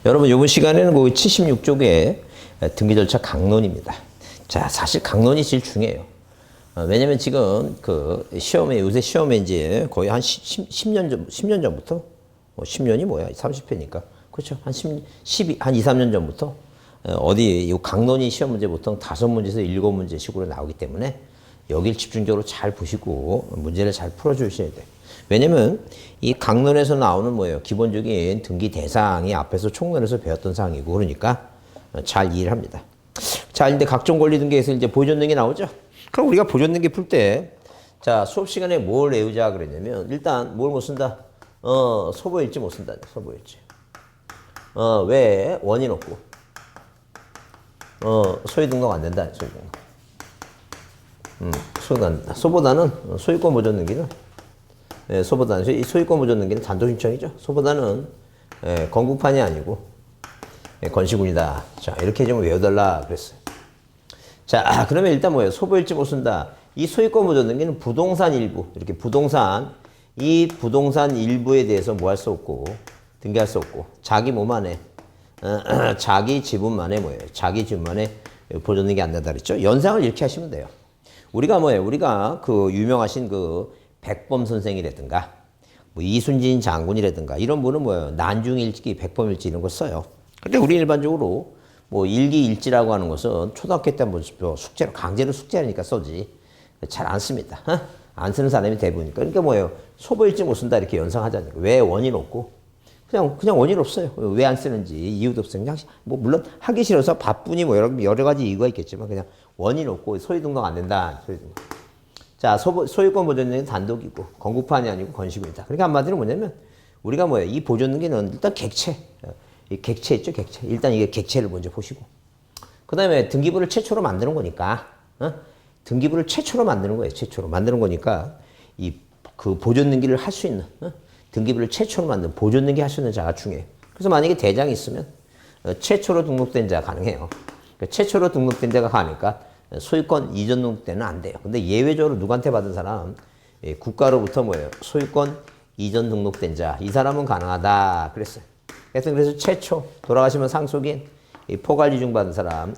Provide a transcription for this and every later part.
여러분, 이번 시간에는 그 76쪽의 등기 절차 강론입니다. 자, 사실 강론이 제일 중요해요. 왜냐면 지금 그 시험에, 요새 시험에 이제 거의 한 10년 전, 10년 전부터, 10년이 뭐야? 30회니까. 그렇죠. 한 2, 3년 전부터, 어디, 이 강론이 시험 문제 보통 5문제에서 7문제 식으로 나오기 때문에 여길 집중적으로 잘 보시고 문제를 잘 풀어주셔야 돼요. 왜냐면 이 강론에서 나오는 뭐예요? 기본적인 등기 대상이 앞에서 총론에서 배웠던 사항이고 그러니까 잘 이해를 합니다. 자, 근데 각종 권리 등기에서 이제 보존 등기 나오죠? 그럼 우리가 보존 등기 풀 때, 자, 수업 시간에 뭘 외우자 그랬냐면, 일단 뭘 못 쓴다? 소보일지 못 쓴다. 소보일지. 왜? 원인 없고. 소유 등록 안 된다. 소유 등록. 소유가 안 된다. 소보다는, 소유권 보존 등기는, 소보다는, 소유권 보존 등기는 단독 신청이죠. 소보다는, 건국판이 아니고, 건시군이다. 자, 이렇게 좀 외워달라 그랬어요. 자, 그러면 일단 뭐예요? 소보일지 못 쓴다. 이 소유권 보존 등기는 부동산 일부, 이렇게 이 부동산 일부에 대해서 뭐 할 수 없고, 등기할 수 없고, 자기 몸 안에, 자기 지분만에 뭐예요? 자기 지분만에 보존 등기 안 된다 그랬죠? 연상을 이렇게 하시면 돼요. 우리가 뭐예요? 우리가 그 유명하신 그 백범 선생이라든가, 뭐 이순신 장군이라든가, 이런 분은 뭐예요? 난중일기, 백범일지 이런 거 써요. 근데 우리 일반적으로 뭐 일기일지라고 하는 것은 초등학교 때 한번 숙제로 강제로 숙제하니까 써지 잘 안 씁니다. 안 쓰는 사람이 대부분이니까. 그러니까 뭐예요? 소보일지 못 쓴다 이렇게 연상하자니까. 왜 원인 없고 그냥 원인 없어요. 왜 안 쓰는지 이유도 없어요. 그냥 뭐 물론 하기 싫어서 바쁘니 뭐 여러 가지 이유가 있겠지만 그냥 원인 없고 소유 등록 안 된다. 소유 등록. 자, 소유권 보존 등기는 단독이고 건국판이 아니고 건시군이다. 그러니까 한마디로 뭐냐면 우리가 뭐예요? 이 보존 등기는 일단 객체. 이 객체 있죠, 객체. 일단 이게 객체를 먼저 보시고. 그 다음에 등기부를 최초로 만드는 거니까, 등기부를 최초로 만드는 거예요, 최초로. 만드는 거니까, 그 보존 등기를 할 수 있는, 등기부를 최초로 만든 보존 등기 할 수 있는 자가 중요해요. 그래서 만약에 대장이 있으면, 최초로 등록된 자가 가능해요. 그러니까 최초로 등록된 자가 가니까, 소유권 이전 등록 때는 안 돼요. 근데 예외적으로 누구한테 받은 사람, 국가로부터 뭐예요? 소유권 이전 등록된 자, 이 사람은 가능하다. 그랬어요. 그래서 최초 돌아가시면 상속인 포괄이중 받은 사람,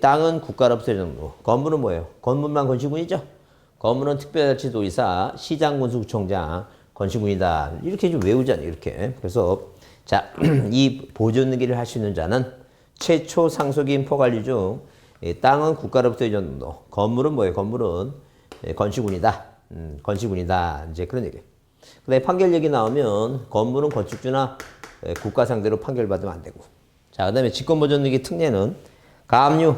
땅은 국가로부터 정도, 건물은 뭐예요? 건물만 건시군이죠. 건물은 특별자치도의사, 시장군수구청장, 건시군이다. 이렇게 좀 외우잖아요. 이렇게. 그래서 자, 이 보존 등기를 할 수 있는 자는 최초 상속인 포괄이중, 땅은 국가로부터 정도, 건물은 뭐예요? 건물은 건시군이다. 건시군이다. 이제 그런 얘기예요. 그다음에 판결 얘기 나오면 건물은 건축주나 국가 상대로 판결받으면 안 되고. 자, 그 다음에 직권보존 등기 특례는 가압류,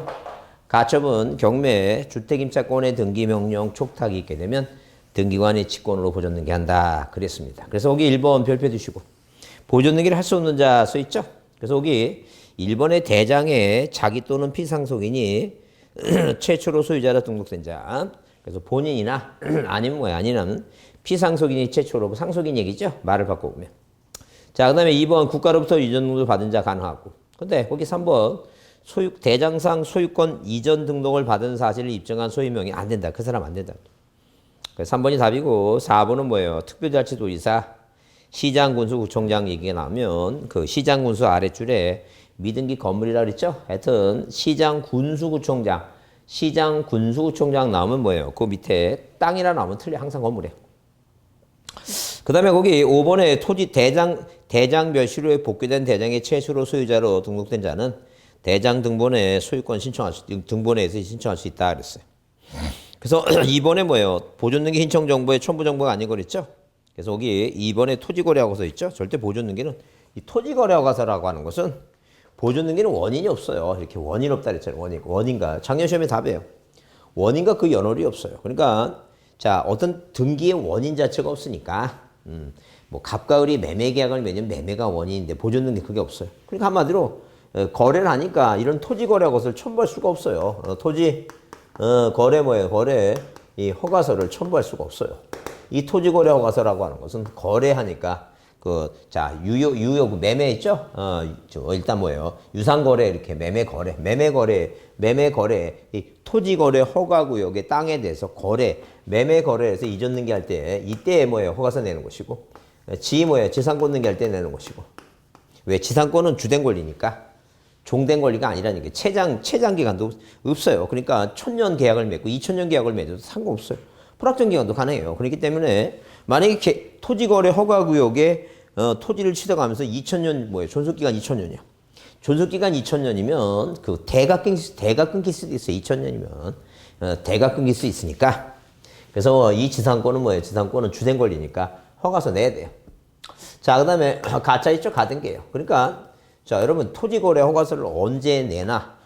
가처분, 경매, 주택임차권의 등기 명령 촉탁이 있게 되면 등기관이 직권으로 보존 등기한다. 그랬습니다. 그래서 여기 1번 별표 두시고 보존 등기를 할 수 없는 자 써있죠? 그래서 여기 1번의 대장에 자기 또는 피상속인이 최초로 소유자로 등록된 자. 그래서 본인이나 아니면 뭐야? 아니면 피상속인이 최초로 상속인 얘기죠? 말을 바꿔보면. 자, 그 다음에 2번 국가로부터 이전 등록을 받은 자 가능하고. 근데 거기 3번 대장상 소유권 이전 등록을 받은 사실을 입증한 소유명이 안 된다. 그 사람 안 된다. 그래서 3번이 답이고 4번은 뭐예요? 특별자치도의사, 시장군수구청장 얘기가 나오면 그 시장군수 아랫줄에 미등기 건물이라 그랬죠? 하여튼 시장군수구청장 나오면 뭐예요? 그 밑에 땅이라 나오면 틀려. 항상 건물에. 그 다음에 거기 5번에 토지 대장 멸시로에 복귀된 대장의 최초로 소유자로 등록된 자는 대장 등본에 소유권 등본에서 신청할 수 있다 그랬어요. 그래서 2번에 뭐예요? 보존 등기 신청 정보에 첨부 정보가 아닌 거 그랬죠? 그래서 거기 2번에 토지 거래하고 써 있죠? 절대 보존 등기는 이 토지 거래하고서라고 하는 것은 보존 등기는 원인이 없어요. 이렇게 원인 없다 그랬잖아요. 원인과 작년 시험에 답이에요. 원인과 그 연월이 없어요. 그러니까 자, 어떤 등기의 원인 자체가 없으니까, 뭐, 갑과 을이 매매 계약을 맺으면 매매가 원인인데, 보존 등기 그게 없어요. 그러니까 한마디로, 거래를 하니까 이런 토지 거래 것을 첨부할 수가 없어요. 거래 뭐예요? 거래, 이 허가서를 첨부할 수가 없어요. 이 토지 거래 허가서라고 하는 것은 거래하니까, 유효, 매매 있죠? 일단 뭐예요? 유상거래, 이렇게 매매 거래, 이 토지거래 허가구역의 땅에 대해서 매매 거래에서 이전 등기할 때, 이때 뭐예요? 허가서 내는 것이고, 지상권 등기할 때 내는 것이고, 왜? 지상권은 주된 권리니까. 종된 권리가 아니라는 게 최장 기간도 없어요. 그러니까 1000년 계약을 맺고 2000년 계약을 맺어도 상관없어요. 불확정 기간도 가능해요. 그렇기 때문에 만약에 토지거래 허가구역에 토지를 취득하면서 2000년 뭐예요? 존속기간 2000년이야. 존속기간 2000년이면 그 대가 끊길 수도 있어요. 2000년이면 대가 끊길 수 있으니까. 그래서 이 지상권은 뭐예요? 지상권은 주된 권리니까 허가서 내야 돼요. 자, 그다음에 가짜 있죠? 가등기예요. 그러니까 자, 여러분 토지거래 허가서를 언제 내나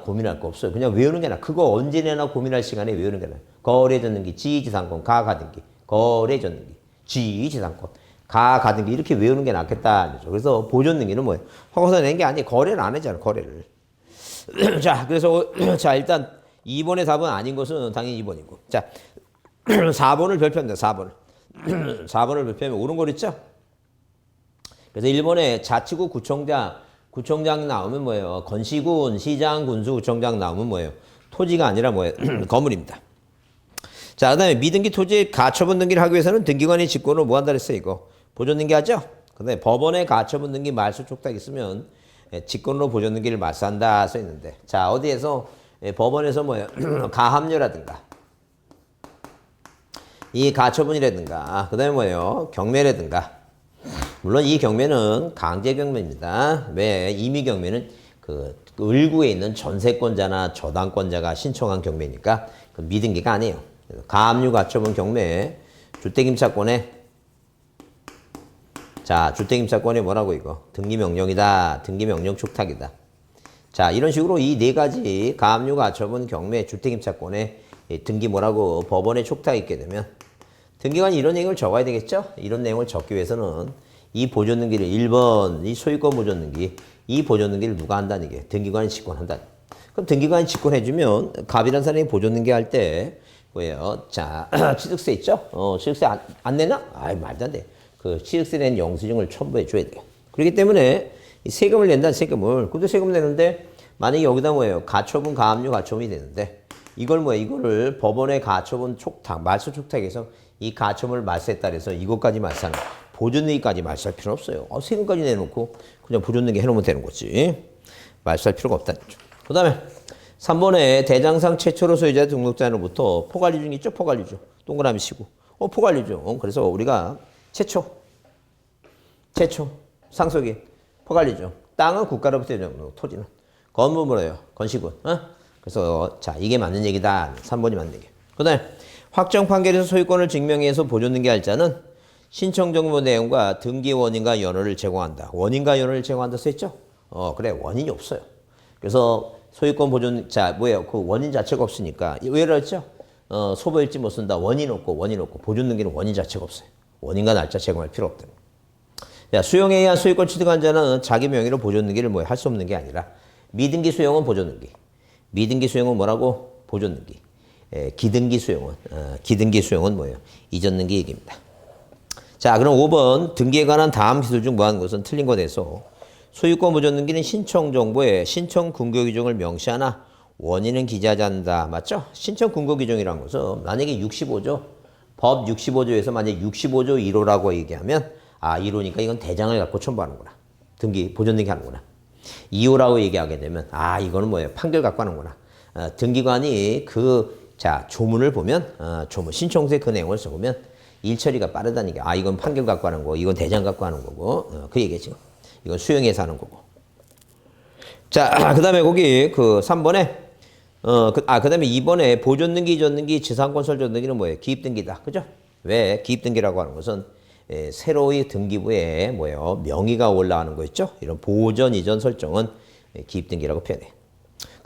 고민할 거 없어요. 그냥 외우는 게 나아. 그거 언제 내나 고민할 시간에 외우는 게 나아. 거래전등기, 지지상권, 가등기, 거래전등기, 지지상권, 가등기 이렇게 외우는 게 낫겠다. 그래서 보존등기는 뭐예요? 허가서 낸 게 아니에요. 거래를 안 하잖아요. 거래를. 자, 그래서 자 일단 2번의 답은 아닌 것은 당연히 2번이고. 자, 4번을 별표합니다. 4번을. 4번을 별표하면 옳은 거 있죠? 그래서 1번에 자치구 구청장 나오면 뭐예요? 건시군, 시장, 군수, 구청장 나오면 뭐예요? 토지가 아니라 뭐예요? 건물입니다. 자, 그 다음에 미등기 토지의 가처분 등기를 하기 위해서는 등기관이 직권으로 뭐 한다 그랬어요, 이거? 보존 등기 하죠? 근데 법원에 가처분 등기 말소 촉탁 있으면 직권으로 보존 등기를 말소한다 써 있는데. 자, 어디에서 법원에서 뭐예요? 가압류라든가 이 가처분이라든가 그 다음에 뭐예요? 경매라든가 물론 이 경매는 강제 경매입니다. 왜? 임의 경매는 그 을구에 있는 전세권자나 저당권자가 신청한 경매니까 그 미등기가 아니에요. 가압류 가처분 경매 주택임차권에 자 주택임차권에 뭐라고 이거 등기명령이다. 등기명령 촉탁이다. 자 이런 식으로 이 네 가지 가압류 가처분 경매 주택임차권에 등기 뭐라고 법원에 촉탁이 있게 되면 등기관이 이런 내용을 적어야 되겠죠? 이런 내용을 적기 위해서는 이 보존등기를 1번 이 소유권 보존등기 이 보존등기를 누가 한다는 게 등기관이 직권한다. 그럼 등기관이 직권해주면 갑이라는 사람이 보존등기 할 때 뭐예요? 자 취득세 있죠? 취득세 안 내나? 아이 말도 안 돼. 그 취득세 낸 영수증을 첨부해 줘야 돼요. 그렇기 때문에 이 세금을 낸다 세금을 근데 세금 내는데 만약에 여기다 뭐예요? 가처분 가압류 가처분이 되는데 이걸 뭐예요? 이거를 법원의 가처분 촉탁 말소 촉탁에서 이 가처분을 말소했다 그래서 이것까지 말소하는 보존등기까지 말소할 필요는 없어요. 세금까지 내놓고 그냥 보존등기 해놓으면 되는 거지. 말소할 필요가 없다는 거죠. 그 다음에 3번에 대장상 최초로 소유자 등록자로부터 포괄유증 있죠? 포괄유증. 동그라미 치고. 포괄유증. 그래서 우리가 최초 상속인 포괄유증. 땅은 국가로부터 토지는. 건물은 뭐예요? 건시군. 그래서 자 이게 맞는 얘기다. 3번이 맞는 얘기. 그 다음에 확정 판결에서 소유권을 증명해서 보존등기할 자는 신청 정보 내용과 등기 원인과 연호를 제공한다. 원인과 연호를 제공한다 써있죠? 그래 원인이 없어요. 그래서 소유권 보존 자 뭐예요? 그 원인 자체가 없으니까 왜 그랬죠? 소보일지 못 쓴다. 원인 없고 보존등기는 원인 자체가 없어요. 원인과 날짜 제공할 필요 없다. 자, 수용에 의한 소유권 취득한 자는 자기 명의로 보존등기를 뭐 할 수 없는 게 아니라 미등기 수용은 보존등기. 미등기 수용은 뭐라고? 보존등기. 기등기 수용은 뭐예요? 이전등기 얘기입니다. 자, 그럼 5번 등기에 관한 다음 기술 중 뭐하는 것은 틀린 거 돼서 소유권 보존 등기는 신청 정보에 신청 근거 규정을 명시하나 원인은 기재하지 않는다. 맞죠? 신청 근거 규정이라는 것은 만약에 65조 법 65조에서 만약에 65조 1호라고 얘기하면 1호니까 이건 대장을 갖고 첨부하는구나. 등기 보존 등기 하는구나. 2호라고 얘기하게 되면 이거는 뭐예요? 판결 갖고 하는구나. 등기관이 조문을 보면 조문 신청서에 그 내용을 써보면 일처리가 빠르다는 게 이건 판결 갖고 하는 거고 이건 대장 갖고 하는 거고 그 얘기지. 이건 수용해서 하는 거고. 자, 그다음에 거기 그 3번에 그다음에 2번에 보존등기, 이전등기, 지상권 설정 등기는 뭐예요? 기입등기다. 그죠? 왜 기입등기라고 하는 것은 새로이 등기부에 뭐예요? 명의가 올라가는 거 있죠? 이런 보존, 이전 설정은 기입등기라고 표현해요.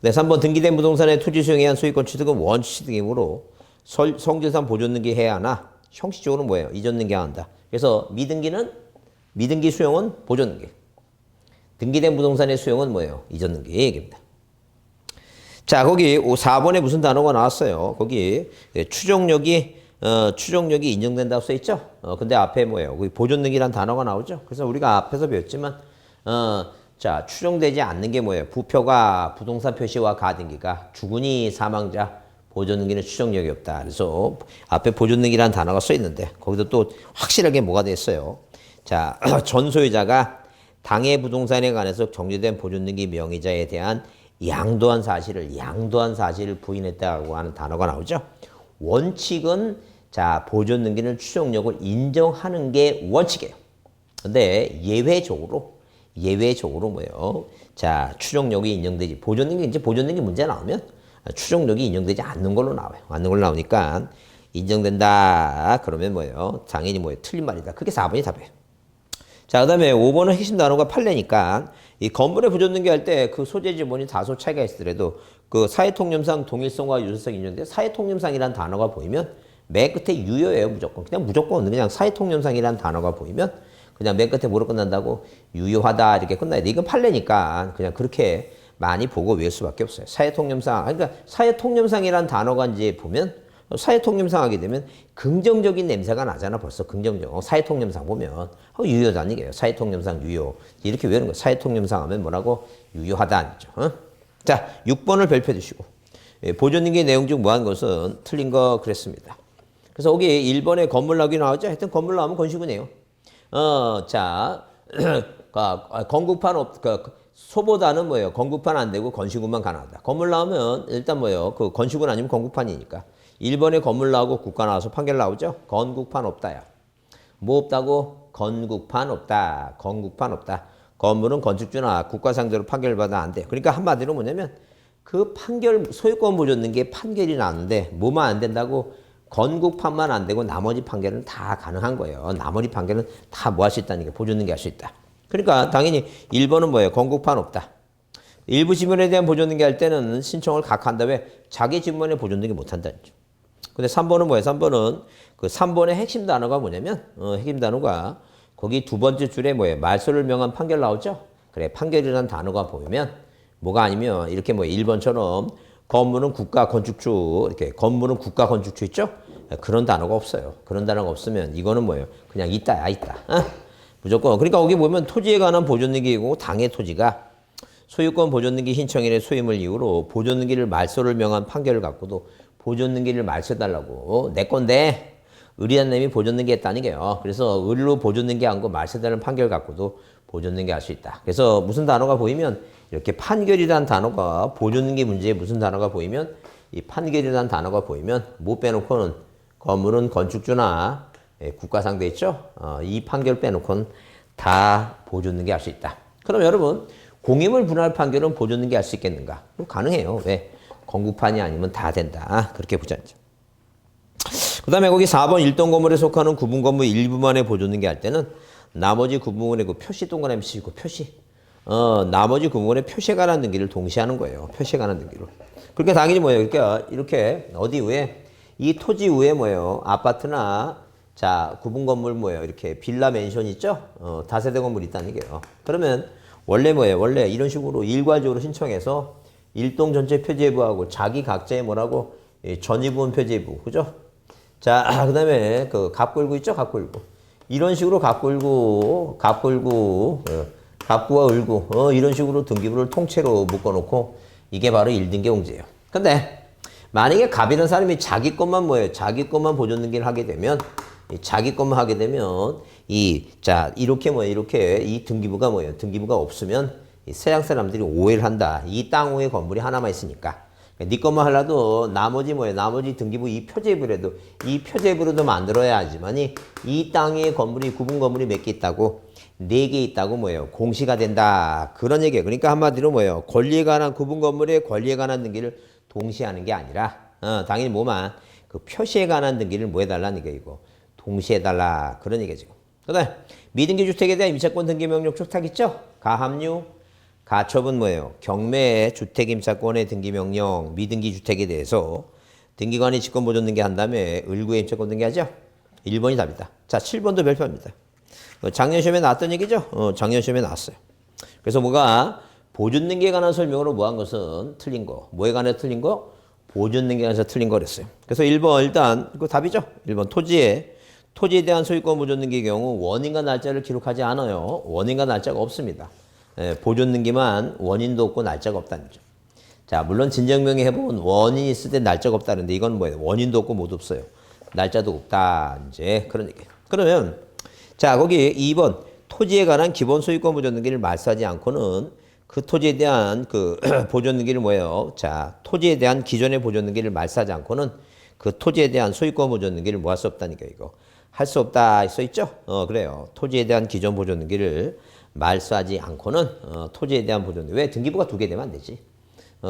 네, 3번 등기된 부동산의 토지 수용에 의한 소유권 취득은 원시 취득이므로 성질상 보존등기 해야 하나 형식적으로 뭐예요? 이전등기 한다. 그래서 미등기 수용은 보존등기. 등기된 부동산의 수용은 뭐예요? 이전등기 얘기입니다. 자, 거기 4번에 무슨 단어가 나왔어요? 거기 추정력이 인정된다고 써 있죠? 근데 앞에 뭐예요? 거기 보존등기란 단어가 나오죠? 그래서 우리가 앞에서 배웠지만 자, 추정되지 않는 게 뭐예요? 부표가 부동산 표시와 가등기가 주거니 사망자 보존등기는 추정력이 없다. 그래서 앞에 보존등기라는 단어가 써 있는데 거기도 또 확실하게 뭐가 됐어요? 자, 전 소유자가 당해 부동산에 관해서 정지된 보존등기 명의자에 대한 양도한 사실을 부인했다고 하는 단어가 나오죠. 원칙은 자, 보존등기는 추정력을 인정하는 게 원칙이에요. 근데 예외적으로 뭐예요? 자, 추정력이 인정되지. 보존등기 문제 나오면 추정력이 인정되지 않는 걸로 나와요. 않는 걸로 나오니까 인정된다. 그러면 뭐예요? 당연히 뭐예요? 틀린 말이다. 그게 4번이 답이에요. 자, 그 다음에 5번은 핵심 단어가 판례니까 이 건물의 보존등기 할 때 그 소재 지분이 다소 차이가 있더라도 그 사회통념상 동일성과 유사성 인정돼 사회통념상이라는 단어가 보이면 맨 끝에 유효예요. 무조건 그냥 사회통념상이라는 단어가 보이면 그냥 맨 끝에 뭐로 끝난다고? 유효하다 이렇게 끝나야 돼. 이건 판례니까 그냥 그렇게 많이 보고 외울 수밖에 없어요. 사회통념상. 그러니까 사회통념상이라는 단어가 이제 보면 사회통념상 하게 되면 긍정적인 냄새가 나잖아. 벌써 긍정적. 사회통념상 보면 유효하다는 얘기예요. 사회통념상 유효. 이렇게 외우는 거예요. 사회통념상 하면 뭐라고? 유효하다는 거죠. 어? 자, 6번을 별표해 주시고. 보존등기 내용 중 뭐한 것은 틀린 거 그랬습니다. 그래서 여기 1번에 건물 나오기 나오죠. 하여튼 건물 나오면 건시구네요. 자, 건국판 소보다는 뭐예요? 건국판 안 되고 건시구만 가능하다. 건물 나오면 일단 뭐예요? 그 건시군 아니면 건국판이니까. 1번에 건물 나오고 국가 나와서 판결 나오죠? 건국판 없다야. 뭐 없다고? 건국판 없다. 건국판 없다. 건물은 건축주나 국가 상대로 판결받아 안 돼. 그러니까 한마디로 뭐냐면 그 판결, 소유권 보존등기에 판결이 나왔는데 뭐만 안 된다고? 건국판만 안 되고 나머지 판결은 다 가능한 거예요. 나머지 판결은 다 뭐 할 수 있다는 게 보존등기 할 수 있다. 그러니까 당연히 1번은 뭐예요? 건국판 없다. 일부 지분에 대한 보존등기 할 때는 신청을 각한다. 왜? 자기 지분에 보존등기 못 한다는 거죠. 근데 3번은 뭐예요? 3번은 그 3번의 핵심 단어가 뭐냐면 핵심 단어가 거기 두 번째 줄에 뭐예요? 말소를 명한 판결 나오죠? 그래, 판결이라는 단어가 보이면 뭐가 아니면 이렇게 뭐 1번처럼 건물은 국가 건축주, 이렇게 건물은 국가 건축주 있죠? 그런 단어가 없어요. 그런 단어가 없으면 이거는 뭐예요? 그냥 있다야, 있다. 무조건. 그러니까 거기 보면 토지에 관한 보존등기이고 당해 토지가 소유권 보존등기 신청인의 소임을 이유로 보존등기를 말소를 명한 판결을 갖고도 보존등기를 말소해달라고. 내 건데 의리한 놈이 보존등기 했다는 게요. 그래서 의리로 보존등기 한 거 말소해달라는 판결 갖고도 보존등기 할 수 있다. 그래서 무슨 단어가 보이면 이렇게 판결이라는 단어가 보존등기 문제에 무슨 단어가 보이면 이 판결이라는 단어가 보이면 못 빼놓고는 건물은 건축주나 국가 상대 있죠? 이 판결 빼놓고는 다 보존등기 할 수 있다. 그럼 여러분 공임을 분할 판결은 보존등기 할 수 있겠는가? 가능해요. 왜? 건국판이 아니면 다 된다. 그렇게 보자죠. 그 다음에 거기 4번 일동 건물에 속하는 구분 건물 일부만의 보존등기 할 때는 나머지 구분의 그 표시 동그라미 치고 표시. 나머지 구분의 표시에 관한 등기를 동시에 하는 거예요. 표시에 관한 등기를. 그러니까 당연히 뭐예요? 그러니까 이렇게 어디 위에 이 토지 위에 뭐예요? 아파트나 자 구분 건물 뭐예요? 이렇게 빌라 맨션 있죠? 다세대 건물 있다는 얘기예요. 그러면 원래 뭐예요? 원래 이런 식으로 일괄적으로 신청해서 일동 전체 표제부하고 자기 각자의 뭐라고 전이부분 표제부 그죠? 자 그다음에 그 갑골구 있죠? 갑골구 이런 식으로 갑골구 갑구와 을구 이런 식으로 등기부를 통째로 묶어놓고 이게 바로 1등기 용지예요. 근데 만약에 갑이라는 사람이 자기 것만 뭐예요? 자기 것만 보존등기를 하게 되면 자기 것만 하게 되면 이렇게 뭐예요? 이렇게 이 등기부가 뭐예요? 등기부가 없으면 이 서양 사람들이 오해를 한다. 이 땅 위에 건물이 하나만 있으니까. 네 것만 하려도 나머지 뭐예요? 나머지 등기부 이 표제부라도 이 표제부로도 만들어야 하지만이 이 땅에 건물이 구분 건물이 몇 개 있다고 4개 있다고 뭐예요? 공시가 된다. 그런 얘기예요. 그러니까 한마디로 뭐예요? 권리에 관한 구분 건물의 권리에 관한 등기를 동시에 하는 게 아니라 당연히 뭐만 그 표시에 관한 등기를 뭐 해달라는 얘기고 동시에 해달라. 그런 얘기죠. 그다음 미등기 주택에 대한 임차권 등기 명령 촉탁 있죠? 가압류 가처분 뭐예요? 경매 주택 임차권의 등기 명령 미등기 주택에 대해서 등기관이 직권 보존 등기 한 다음에 을구의 임차권 등기하죠? 1번이 답이다. 자, 7번도 별표입니다. 작년 시험에 나왔던 얘기죠? 작년 시험에 나왔어요. 그래서 뭐가 보존 등기에 관한 설명으로 뭐 한 것은 틀린 거. 뭐에 관해 틀린 거? 보존 등기에 관해서 틀린 거랬어요. 그래서 1번 일단 그 답이죠? 1번 토지에 대한 소유권 보존 등기의 경우 원인과 날짜를 기록하지 않아요. 원인과 날짜가 없습니다. 보존 등기만 원인도 없고 날짜가 없다는 거죠. 자, 물론 진정명의 해보면 원인이 있을 때 날짜가 없다는데 이건 뭐예요? 원인도 없고 모두 없어요. 날짜도 없다. 이제 그런 얘기예요. 그러면 자, 거기 2번 토지에 관한 기본 소유권 보존 등기를 말소하지 않고는 그 토지에 대한 그 보존 등기를 뭐예요? 자, 토지에 대한 기존의 보존 등기를 말소하지 않고는 그 토지에 대한 소유권 보존 등기를 뭐 할 수 없다니까 이거. 할 수 없다 써 있죠? 그래요. 토지에 대한 기존 보존 등기를 말소하지 않고는 토지에 대한 보존 등기. 왜 등기부가 2개 되면 안 되지?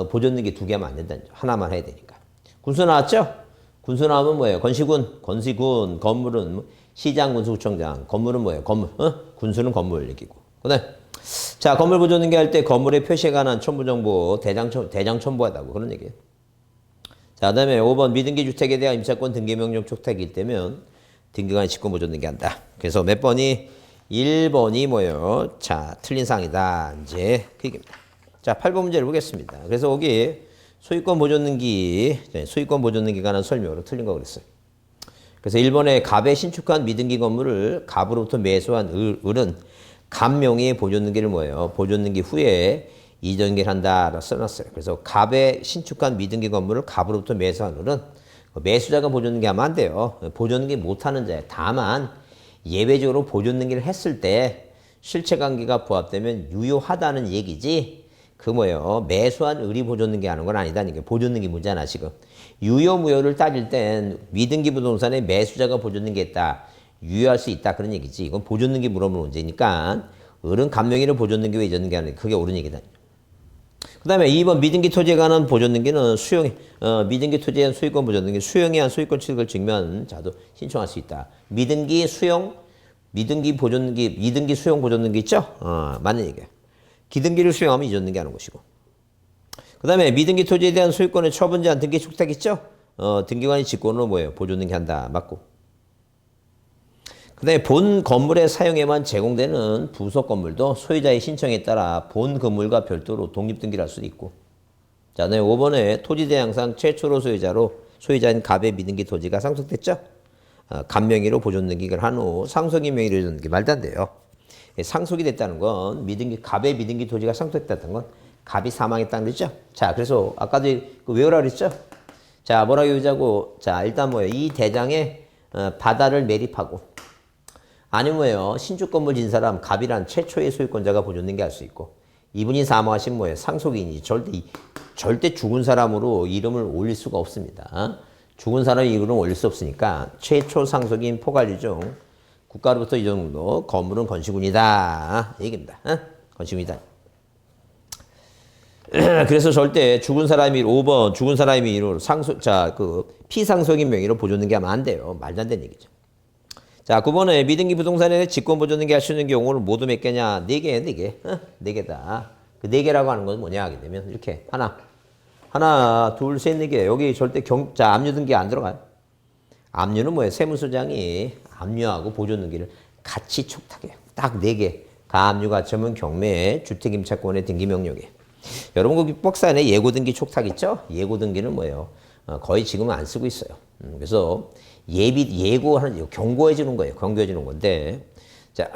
보존 등기 2개 하면 안 된다는 점. 하나만 해야 되니까. 군수 나왔죠? 군수 나오면 뭐예요? 건시군, 건물은 시장, 군수구청장. 건물은 뭐예요? 건물. 군수는 건물 얘기고. 그다음 자, 건물 보존 등기 할 때 건물의 표시에 관한 첨부 정보 대장 첨부하다고 그런 얘기예요. 자, 그다음에 5번 미등기 주택에 대한 임차권 등기 명령 촉탁일 때면 등기관이 직권 보존 등기한다. 그래서 몇 번이 1번이 뭐예요? 자, 틀린 사항이다. 이제 그 얘기입니다. 자, 8번 문제를 보겠습니다. 그래서 여기 소유권 보존 등기에 관한 설명으로 틀린 거 그랬어요. 그래서 1번에 갑에 신축한 미등기 건물을 갑으로부터 매수한 을은 갑명의의 보존 등기를 뭐예요? 보존 등기 후에 이전기를 한다라고 써놨어요. 그래서 갑에 신축한 미등기 건물을 갑으로부터 매수한 을은 매수자가 보존 등기 하면 안 돼요. 보존 등기 못하는 자예요. 다만 예외적으로 보존 등기를 했을 때 실체관계가 부합되면 유효하다는 얘기지. 그 뭐예요? 매수한 을이 보존 등기 하는 건 아니다니까. 보존 등기 문제잖아 지금. 유효 무효를 따질 땐 미등기 부동산에 매수자가 보존 등기했다. 유효할 수 있다 그런 얘기지. 이건 보존 등기 물어보는 문제니까 을은 갑명의를 보존 등기 왜 이전 등기 하는 그게 옳은 얘기다. 그 다음에 2번 미등기 토지에 관한 보존 등기는 미등기 토지에 대한 소유권 보존 등기 수용에 한 소유권 취득을 증명한 자도 신청할 수 있다. 미등기 수용, 미등기 보존 등기, 미등기 수용 보존 등기 있죠? 맞는 얘기야. 기등기를 수용하면 이전 등기 하는 것이고. 그 다음에 미등기 토지에 대한 소유권을 처분제한 등기 축탁 있죠? 등기관이 직권으로 뭐예요? 보존 등기 한다. 맞고. 그 다음에 본 건물의 사용에만 제공되는 부속 건물도 소유자의 신청에 따라 본 건물과 별도로 독립등기를 할 수도 있고. 자, 그다음에 5번에 토지대항상 최초로 소유자인 갑의 미등기 토지가 상속됐죠? 갑 명의로 보존 등기를 한 후 상속인 명의로 보존 등기 말도 안 돼요. 상속이 됐다는 건 갑의 미등기 토지가 상속됐다는 건 갑이 사망했다는 거죠. 자, 그래서 아까도 외우라 그랬죠? 자, 뭐라고 외우자고? 자, 일단 뭐예요? 이 대장에 바다를 매립하고 아니면 뭐예요? 신축 건물 진 사람 갑이란 최초의 소유권자가 보존 등기할 수 있고 이분이 사망하신 뭐예요? 상속인이 절대 죽은 사람으로 이름을 올릴 수가 없습니다. 죽은 사람의 이름을 올릴 수 없으니까 최초 상속인 포괄유 중 국가로부터 이 정도 건물은 건시군이다 얘기입니다. 건시군이다. 그래서 절대 죽은 사람이 5번 죽은 사람이 이로 피상속인 명의로 보존 등기하면 안 돼요. 말도 안 되는 얘기죠. 자, 9번에 미등기 부동산에 직권 보존 등기 할 수 있는 경우는 모두 몇 개냐? 4개, 4개. 4개다. 그 4개라고 하는 건 뭐냐 하게 되면 이렇게 하나, 둘, 셋, 4개. 여기 절대 압류 등기 안 들어가요. 압류는 뭐예요? 세무서장이 압류하고 보존 등기를 같이 촉탁해요. 딱 4개. 가압류, 가처분, 경매, 주택임차권의 등기 명령에. 여러분 거기 박스안에 예고 등기 촉탁 있죠? 예고 등기는 뭐예요? 거의 지금은 안 쓰고 있어요. 그래서 예고하는, 경고해 주는 거예요. 경고해 주는 건데. 자,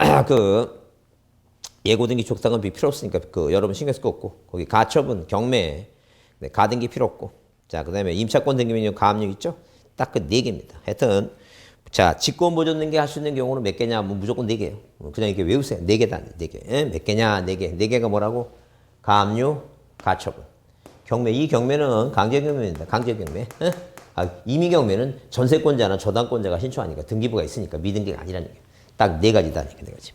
예고 등기 촉탁은 필요 없으니까 여러분 신경 쓸 거 없고. 거기 가처분, 경매, 네, 가등기 필요 없고. 자, 그 다음에 임차권 등기 명령 가압류 있죠? 딱 그 4개입니다. 하여튼, 자, 직권 보존 등기 할 수 있는 경우는 몇 개냐? 뭐 무조건 4개예요. 그냥 이렇게 외우세요. 4개다. 4개. 몇 개냐? 4개. 4개가 뭐라고? 가압류, 가처분. 경매. 이 경매는 강제경매입니다. 강제경매. 이미 경매는 전세권자나 저당권자가 신청하니까 등기부가 있으니까 미등기가 아니라는 얘기예요. 딱 4가지다. 4가지.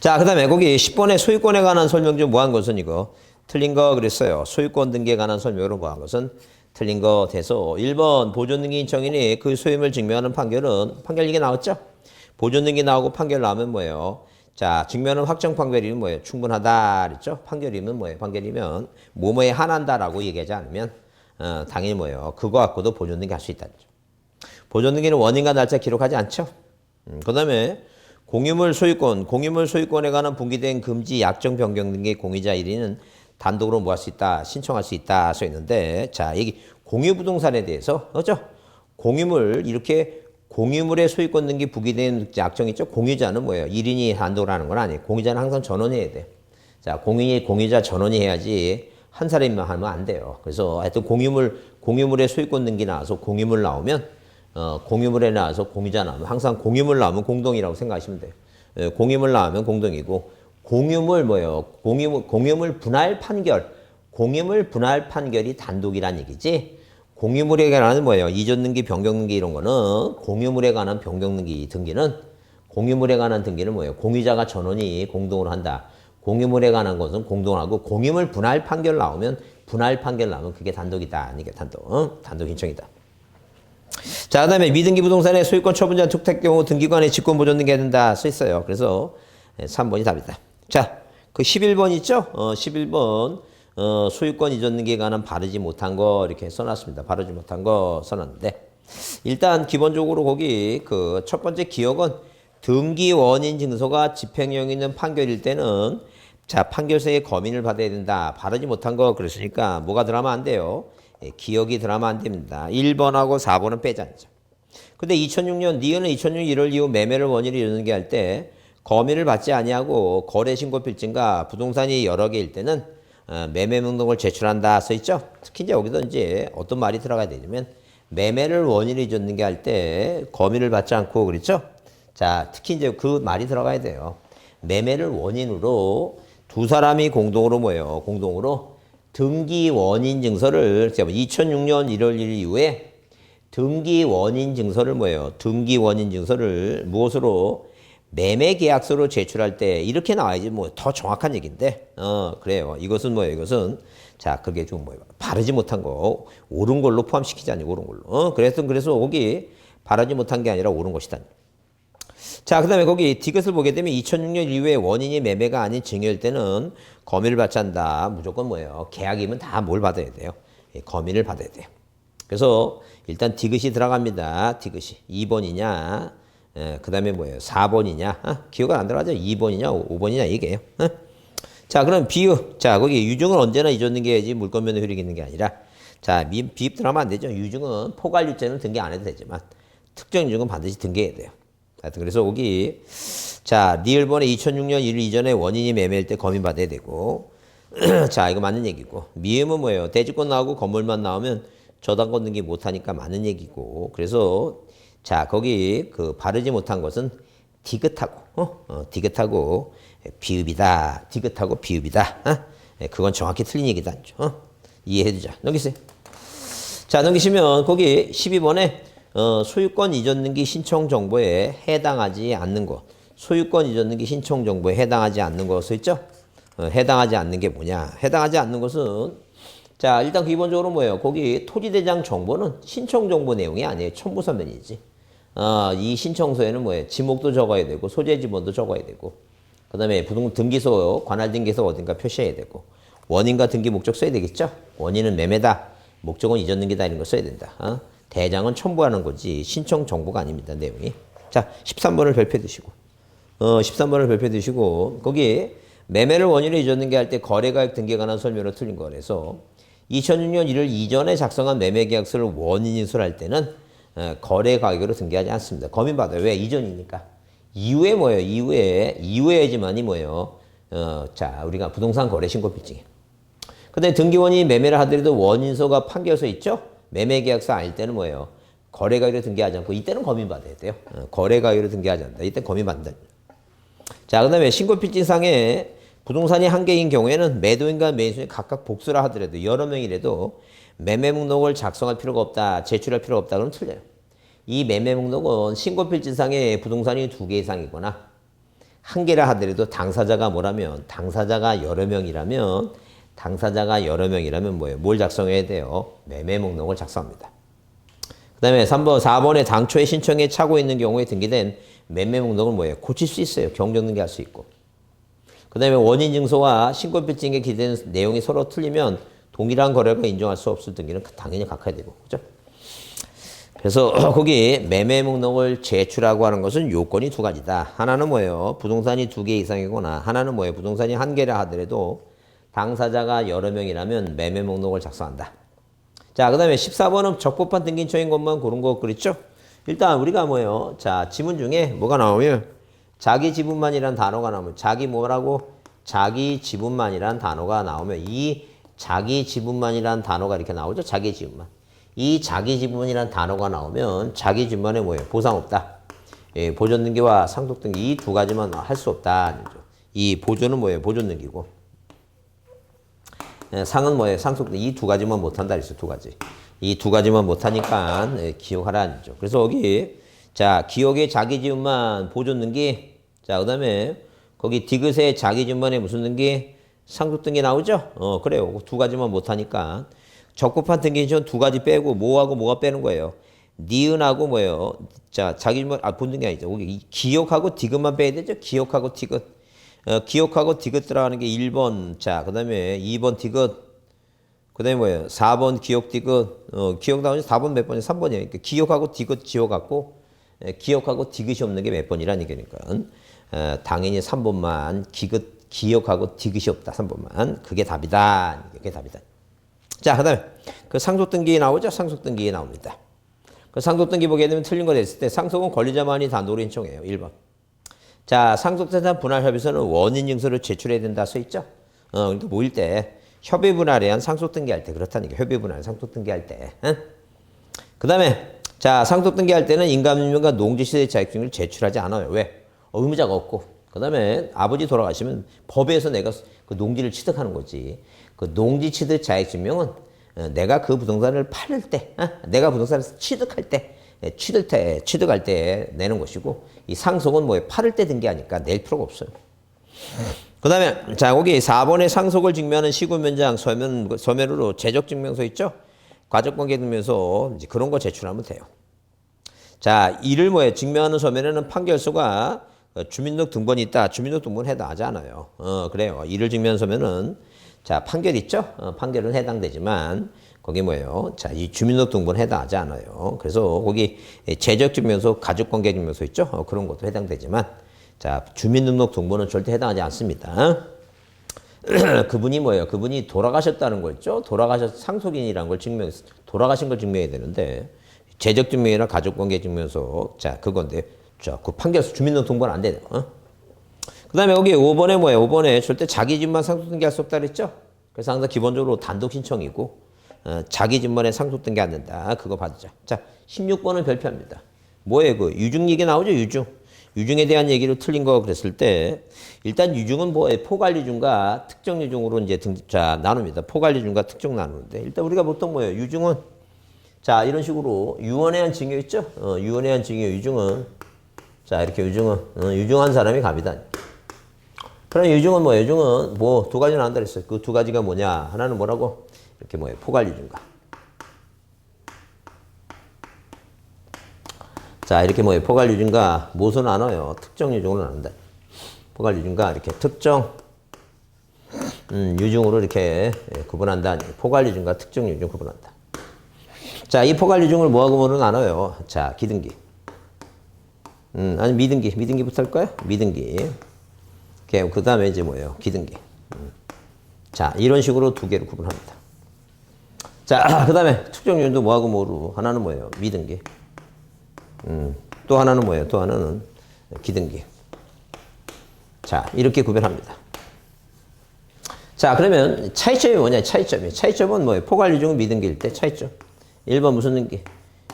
자, 그 다음에 거기 10번의 소유권에 관한 설명 중 뭐한 것은 이거 틀린 거 그랬어요. 소유권 등기에 관한 설명으로 뭐한 것은 틀린 거 돼서 1번 보존 등기 인청인이 그 소유임을 증명하는 판결 이게 나왔죠? 보존 등기 나오고 판결 나오면 뭐예요? 자, 증명은 확정 판결이면 뭐예요? 충분하다 그랬죠? 판결이면 뭐예요? 판결이면 뭐뭐에 한한다라고 얘기하지 않으면 당연히 뭐예요? 그거 갖고도 보존 등기 할 수 있다. 보존 등기는 원인과 날짜 기록하지 않죠? 그 다음에 공유물 소유권에 관한 분기된 금지, 약정 변경 등의 공유자 1위는 단독으로 뭐 할 수 있다, 신청할 수 있다 써 있는데, 자, 여기 공유부동산에 대해서, 그렇죠? 공유물의 소유권 등기 부기된 약정 있죠? 공유자는 뭐예요? 1인이 단독으로 하는 건 아니에요. 공유자는 항상 전원해야 돼. 자, 공유자 전원이 해야지 한 사람만 하면 안 돼요. 그래서 하여튼 공유물의 소유권 등기 나와서 공유물에 나와서 공유자 나오면 항상 공유물 나오면 공동이라고 생각하시면 돼요. 공유물 나오면 공동이고 공유물 뭐예요? 공유물 분할 판결. 공유물 분할 판결이 단독이란 얘기지. 공유물에 관한 뭐예요? 이전 등기, 변경 등기 이런 거는 공유물에 관한 변경 등기 등기는 공유물에 관한 등기는 뭐예요? 공유자가 전원이 공동으로 한다. 공유물에 관한 것은 공동으로 하고 공유물 분할 판결 나오면 그게 단독이다. 이게 단독. 단독 신청이다. 자, 그다음에 미등기 부동산의 소유권 처분자 특택 경우 등기관에 직권 보존 등기해야 된다 써 있어요. 그래서 3번이 답이다. 자, 그 11번 있죠? 11번 소유권 이전 등기에 관한 바르지 못한 거 이렇게 써놨습니다. 바르지 못한 거 써놨는데 일단 기본적으로 거기 그 첫 번째 기억은 등기 원인 증서가 집행력 있는 판결일 때는 자 판결서의 검인을 받아야 된다. 바르지 못한 거 그랬으니까 뭐가 들어가면 안 돼요. 기억이 들어가면 안 됩니다. 1번하고 4번은 빼자죠. 근데 2006년 니은은 2006년 1월 이후 매매를 원인으로 연계할 때 검인을 받지 아니하고 거래신고 필증과 부동산이 여러 개일 때는 매매 목록을 제출한다 써있죠. 특히 이제 여기서 이제 어떤 말이 들어가야 되냐면 매매를 원인으로 연계할 때 검인을 받지 않고 그랬죠. 자 특히 이제 그 말이 들어가야 돼요. 매매를 원인으로 두 사람이 공동으로 뭐예요? 공동으로 등기 원인 증서를 2006년 1월 1일 이후에 등기 원인 증서를 뭐예요? 등기 원인 증서를 무엇으로 매매 계약서로 제출할 때 이렇게 나와야지 뭐 더 정확한 얘기인데 그래요. 이것은 뭐예요? 이것은 자 그게 좀 뭐예요? 바르지 못한 거 옳은 걸로 포함시키지 않니 옳은 걸로. 그래서 거기 바르지 못한 게 아니라 옳은 것이다. 자, 그 다음에 거기 디귿을 보게 되면 2006년 이후에 원인이 매매가 아닌 증여일 때는 검인을 받지 않는다. 무조건 뭐예요? 계약이면 다 뭘 받아야 돼요? 검인을 받아야 돼요. 그래서 일단 디귿이 들어갑니다. 디귿이. 2번이냐, 그 다음에 뭐예요? 4번이냐, 기억이 안 들어가죠? 2번이냐, 5번이냐, 이게요. 자, 그럼 비읍. 자, 거기 유증은 언제나 이전 등기해야지 물권면허 효력이 있는 게 아니라 자, 비읍 들어가면 안 되죠. 유증은 포괄유죄는 등기 안 해도 되지만 특정 유증은 반드시 등기해야 돼요. 하여튼 그래서 거기 자 리을번에 2006년 1일 이전에 원인이 매매일 때 검인 받아야 되고 자 이거 맞는 얘기고 미음은 뭐예요? 대지권 나오고 건물만 나오면 저당권 등기 못하니까 맞는 얘기고 그래서 자 거기 그 바르지 못한 것은 디귿하고 디귿하고 비읍이다. 디귿하고 비읍이다. 그건 정확히 틀린 얘기다. 이해해주자. 넘기세요. 자 넘기시면 거기 12번에 소유권 이전 등기 신청 정보에 해당하지 않는 것. 소유권 이전 등기 신청 정보에 해당하지 않는 거 써있죠? 해당하지 않는 게 뭐냐? 해당하지 않는 것은 자 일단 기본적으로 뭐예요? 거기 토지대장 정보는 신청 정보 내용이 아니에요. 첨부서면이지. 이 신청서에는 뭐예요? 지목도 적어야 되고 소재 지번도 적어야 되고 그 다음에 등기소 관할 등기소 어딘가 표시해야 되고 원인과 등기 목적 써야 되겠죠? 원인은 매매다. 목적은 이전 등기다 이런 거 써야 된다. 대장은 첨부하는 거지 신청 정보가 아닙니다. 내용이. 자 13번을 별표 드시고 13번을 별표 드시고 거기 매매를 원인으로 이전 등기할 때 거래가액 등기에 관한 설명으로 틀린 거라서 2006년 1월 이전에 작성한 매매계약서를 원인 인수할 때는 거래가액으로 등기하지 않습니다. 검인받아요. 왜? 이전이니까. 이후에 뭐예요? 이후에지만이 뭐예요? 자 우리가 부동산 거래 신고 필증이에요. 근데 등기원이 매매를 하더라도 원인서가 판결서 있죠? 매매계약서 아닐 때는 뭐예요? 거래가액으로 등기하지 않고 이때는 검인받아야 돼요. 거래가액으로 등기하지 않는다. 이때 검인받는다. 자, 그 다음에 신고필증상에 부동산이 한 개인 경우에는 매도인과 매수인이 각각 복수라 하더라도 여러 명이라도 매매 목록을 작성할 필요가 없다. 제출할 필요가 없다. 그러면 틀려요. 이 매매 목록은 신고필증상에 부동산이 2개 이상이거나 한 개라 하더라도 당사자가 뭐라면 당사자가 여러 명이라면 뭐예요? 뭘 작성해야 돼요? 매매 목록을 작성합니다. 그 다음에 3번, 4번에 당초에 신청에 차고 있는 경우에 등기된 매매 목록은 뭐예요? 고칠 수 있어요. 경정 등기할 수 있고. 그 다음에 원인 증서와 신고필증에 기재된 내용이 서로 틀리면 동일한 거래가 인정할 수 없을 등기는 당연히 각하야 되고. 그죠? 그래서 거기 매매 목록을 제출하고 하는 것은 요건이 2가지다. 하나는 뭐예요? 부동산이 2개 이상이거나 하나는 뭐예요? 부동산이 1개라 하더라도 당사자가 여러 명이라면 매매 목록을 작성한다. 자, 그 다음에 14번은 적법한 등기인처인 것만 고른 거 그랬죠? 일단 우리가 뭐예요? 자, 지문 중에 뭐가 나오면 자기 지분만이란 단어가 나오면 자기 뭐라고? 자기 지분만이란 단어가 나오면 이 자기 지분만이란 단어가 이렇게 나오죠? 자기 지분만. 이 자기 지분이란 단어가 나오면 자기 지분만에 뭐예요? 보상 없다. 예, 보존등기와 상속등기 이 두 가지만 할 수 없다. 이 보존은 뭐예요? 보존등기고. 예, 상은 뭐예요? 상속등기 이 두 가지만 못한다. 그랬어. 두 가지. 이 두 가지만 못하니까 예, 기억하라. 그래서 여기 자 기억의 자기지음만 보존등기. 자 그다음에 거기 디귿의 자기지음만에 무슨 등기? 상속등기 나오죠? 그래요. 두 가지만 못하니까 적법한 등기는 두 가지 빼고 뭐하고 뭐가 빼는 거예요? 니은하고 뭐예요? 자, 자기지만 본등기 아니죠. 여기 기억하고 디귿만 빼야 되죠? 기억하고 디귿. 기억하고 디귿 들어가는 게 1번. 자, 그다음에 2번 디귿. 그다음에 뭐예요? 4번 기억 디귿. 기억 나오죠? 4번 몇 번이에요? 3번이에요. 그러니까 기억하고 디귿 지워갖고 기억하고 디귿이 없는 게 몇 번이라는 얘기니까. 당연히 3번만 기억하고 디귿이 없다. 3번만. 그게 답이다. 그게 답이다. 자, 그다음에 그 상속등기 나오죠? 상속등기 나옵니다. 그 상속등기 보게 되면 틀린 거 됐을 때 상속은 권리자만이 단독으로 신청해요. 1번. 자, 상속재산 분할 협의서는 원인 증서를 제출해야 된다 써 있죠? 그러니까 모일 때 협의 분할에 한 상속등기 할 때 그렇다니까. 협의 분할 상속등기 할 때. 그다음에 자, 상속등기 할 때는 인감증명과 농지시대 자격증을 제출하지 않아요. 왜? 의무자가 없고. 그다음에 아버지 돌아가시면 법에서 내가 그 농지를 취득하는 거지. 그 농지 취득 자격증명은 내가 그 부동산을 팔을 때, 내가 부동산을 취득할 때, 취득할 때 내는 것이고, 이 상속은 뭐예요? 팔을 때 든 게 아니까 낼 필요가 없어요. 그 다음에, 자, 거기 4번에 상속을 증명하는 시구면장 서면으로 재적증명서 있죠? 가족관계증명서, 이제 그런 거 제출하면 돼요. 자, 이를 뭐예요? 증명하는 서면에는 판결서가 주민등록 등본이 있다. 주민등록 등본 해당하지 않아요. 그래요. 이를 증명하는 서면은 자, 판결 있죠? 판결은 해당되지만, 거기 뭐예요? 자, 이 주민등록 등본 해당하지 않아요. 그래서 거기 재적증명서, 가족관계증명서 있죠? 그런 것도 해당되지만, 자, 주민등록 등본은 절대 해당하지 않습니다. 그분이 뭐예요? 그분이 돌아가셨다는 거 있죠? 상속인이라는 걸 돌아가신 걸 증명해야 되는데, 재적증명이나 가족관계증명서, 자, 그건데, 자, 그 판결서 주민등록 등본 안 돼요. 그 다음에 여기 5번에 뭐예요? 5번에 절대 자기 집만 상속등기할 수 없다 그랬죠? 그래서 항상 기본적으로 단독 신청이고 자기 집만에 상속등기 안 된다. 그거 받으자. 자, 16번은 별표입니다. 뭐예요? 그 유증 얘기 나오죠? 유증에 대한 얘기를 틀린 거 그랬을 때 일단 유증은 뭐예요? 포괄유증과 특정유증으로 이제 나눕니다. 포괄유증과 특정 나누는데 일단 우리가 보통 뭐예요? 유증은 자, 이런 식으로 유언에 한 증여 있죠? 유언에 한 증여 유증은 자, 이렇게 유증한 사람이 갑니다. 그럼 유증은 뭐예요? 유증은 뭐 두 가지는 한다 그랬어요. 그 두 가지가 뭐냐? 하나는 뭐라고? 이렇게 뭐예요? 포괄유증과. 자, 이렇게 뭐예요? 포괄유증과 무엇을 나눠요? 특정유증으로 나눈다. 포괄유증과 이렇게 특정 유증으로 이렇게 구분한다. 포괄유증과 특정유증 구분한다. 자, 이 포괄유증을 뭐하고 나눠요? 자, 기등기. 아니 미등기부터 할까요? 미등기. 그 다음에 이제 뭐예요? 기등기. 자, 이런 식으로 두 개로 구분합니다. 자, 그 다음에 특정유증도 뭐하고 뭐로. 하나는 뭐예요? 미등기. 또 하나는 뭐예요? 또 하나는 기등기. 자, 이렇게 구별합니다. 자, 그러면 차이점이 뭐냐? 차이점은 뭐예요? 포괄유증은 미등기일 때 차이점. 1번 무슨 등기?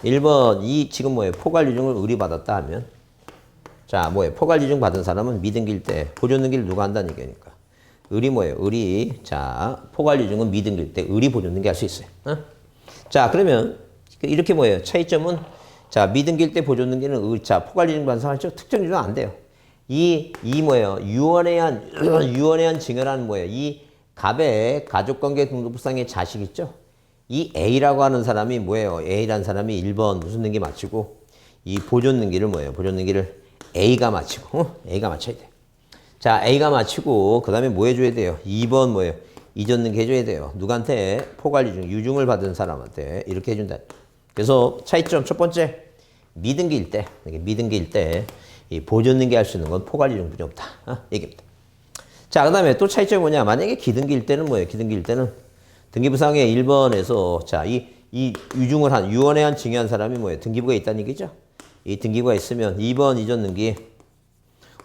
1번 지금 뭐예요? 포괄유증을 의뢰받았다 하면 자, 뭐예요? 포괄유증 받은 사람은 미등기일 때 보존등기를 누가 한다는 얘기니까. 의리 뭐예요? 의리. 자, 포괄유증은 미등기일 때 의리 보존등기 할 수 있어요. 자, 그러면 이렇게 뭐예요? 차이점은 자, 미등기일 때 보존등기는 자, 포괄유증 받은 사람 특정유증은 안 돼요. 뭐예요? 유언에 한 증여라는 뭐예요? 이 갑의 가족관계 등록부상의 자식 있죠? 이 A라고 하는 사람이 뭐예요? A라는 사람이 1번 무슨 등기 마치고 이 보존등기를 뭐예요? 보존등기를 A가 마치고 A가 마쳐야 돼. 자, A가 마치고 그 다음에 뭐 해줘야 돼요? 2번 뭐예요? 이전등기 해줘야 돼요. 누구한테? 포괄유증, 유증을 받은 사람한테 이렇게 해준다. 그래서 차이점 첫 번째 미등기일 때 이 보존등기 할 수 있는 건 포괄유증뿐이 없다. 얘기입니다. 자, 그 다음에 또 차이점이 뭐냐? 만약에 기등기일 때는 뭐예요? 기등기일 때는 등기부상에 1번에서 자, 이 유증을 유언에 한 증여한 사람이 뭐예요? 등기부가 있다는 얘기죠? 이 등기부가 있으면 2번 이전 등기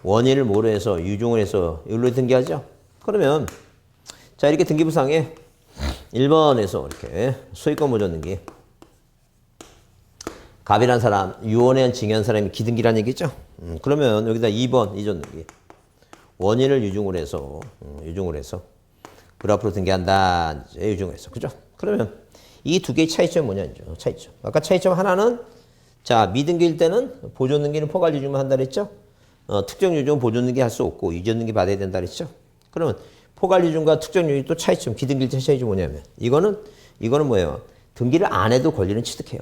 원인을 뭐로 해서 유증을 해서 일로 등기하죠? 그러면 자, 이렇게 등기부상에 1번에서 이렇게 소유권 보존 등기 갑이라는 사람, 유언에 한 증여한 사람이 기등기라는 얘기죠? 그러면 여기다 2번 이전능기. 원인을 유중을 해서 그래프로 등기한다. 이제 유중을 해서. 그죠? 그러면 이 두 개의 차이점이 뭐냐죠. 차이점. 아까 차이점 하나는 자, 미등기일 때는 보존등기는 포괄 유중만 한다 그랬죠? 특정 유중은 보존등기 할 수 없고 유전등기 받아야 된다 그랬죠? 그러면 포괄 유중과 특정 유중이 또 차이점, 기등기일 때 차이점이 뭐냐면 이거는 뭐예요? 등기를 안 해도 권리는 취득해요.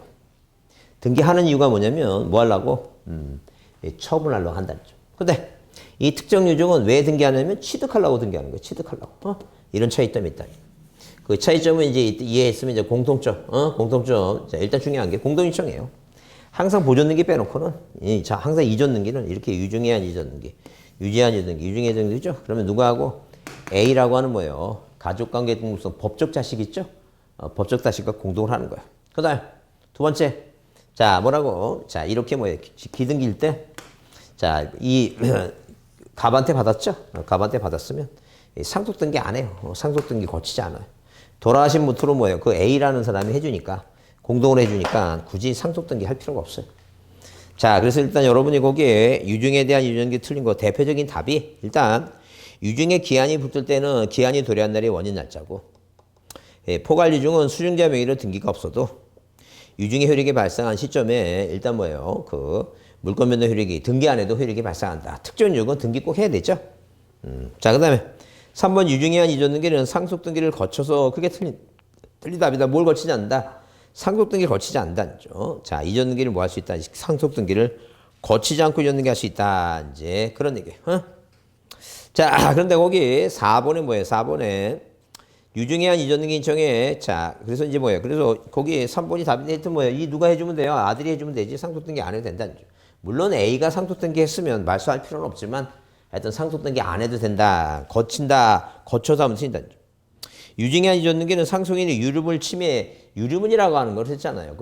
등기하는 이유가 뭐냐면 뭐 하려고? 처분하려고 한다는 거죠. 근데 이 특정 유종은 왜 등기하냐면 취득하려고 등기하는 거예요. 취득하려고. 이런 차이점이 있다. 그 차이점은 이제 이해했으면 이제 공통점. 공통점. 자, 일단 중요한 게 공동유청이에요. 항상 보존등기 빼놓고는 자, 항상 이전등기는 이렇게 유중해한 이전등기, 유지한 이전등기, 유중해 이전등기죠. 그러면 누구하고 A라고 하는 뭐예요? 가족관계 등록성 법적 자식 있죠? 법적 자식과 공동을 하는 거야. 그다음 두 번째. 자, 뭐라고? 자, 이렇게 뭐예요? 기등기일 때 자, 이 갑한테 받았죠? 갑한테 받았으면 상속등기 안 해요. 상속등기 거치지 않아요. 돌아가신 무토로 뭐예요? 그 A라는 사람이 해주니까, 공동으로 해주니까 굳이 상속등기 할 필요가 없어요. 자, 그래서 일단 여러분이 거기에 유증에 대한 유전기 틀린 거 대표적인 답이 일단 유증에 기한이 붙을 때는 기한이 도래한 날이 원인 날짜고, 포괄 유증은 수증자 명의로 등기가 없어도 유증의 효력이 발생한 시점에 일단 뭐예요? 그 물권 변동 효력이 등기 안 해도 효력이 발생한다. 특정 유증은 등기 꼭 해야 되죠. 자, 그 다음에 3번 유증에 이전 등기는 상속 등기를 거쳐서 그게 틀린 답이다. 뭘 거치지 않는다? 상속 등기를 거치지 않는다죠. 자, 이전 등기를 뭐 할 수 있다? 상속 등기를 거치지 않고 이전 등기 할 수 있다. 이제 그런 얘기예요. 자, 그런데 거기 4번에 뭐예요? 4번에 유증해한 이전 등기 신청에 자, 그래서 이제 뭐예요? 그래서 거기 3번이 답인데 하여튼 뭐예요? 이 누가 해주면 돼요? 아들이 해주면 되지. 상속 등기 안 해도 된다는 죠. 물론 A가 상속 등기 했으면 말소할 필요는 없지만 하여튼 상속 등기 안 해도 된다. 거쳐서 하면 된다는 죠. 유증해한 이전 등기는 상속인의 유류물 침해, 유류물이라고 하는 걸 했잖아요.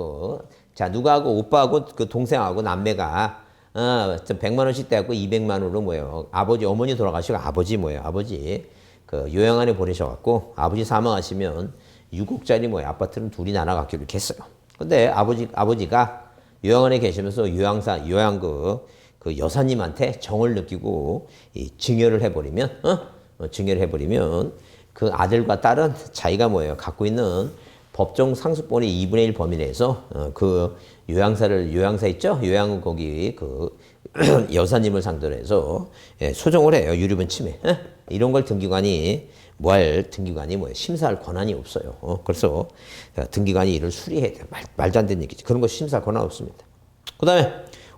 자, 누가하고 오빠하고 그 동생하고 남매가 100만 원씩 떼갖고 200만 원으로 뭐예요? 아버지, 어머니 돌아가시고 아버지 뭐예요? 아버지 그 요양원에 보내셔갖고 아버지 사망하시면 6억짜리 뭐예요? 아파트는 둘이 나눠 갖기로 이렇게 했어요. 근데 아버지가 요양원에 계시면서 요양 그 여사님한테 정을 느끼고 증여를 해버리면 그 아들과 딸은 자기가 뭐예요? 갖고 있는 법정 상속분의 2분의 1 범위 내에서 그 요양사 있죠? 요양 거기 그 여사님을 상대로 해서 소송을 해요. 유류분 침해. 이런 걸 등기관이 등기관이 뭐예요? 심사할 권한이 없어요. 그래서 등기관이 이를 수리해야 돼요. 말도 안 되는 얘기지. 그런 거 심사할 권한 없습니다. 그 다음에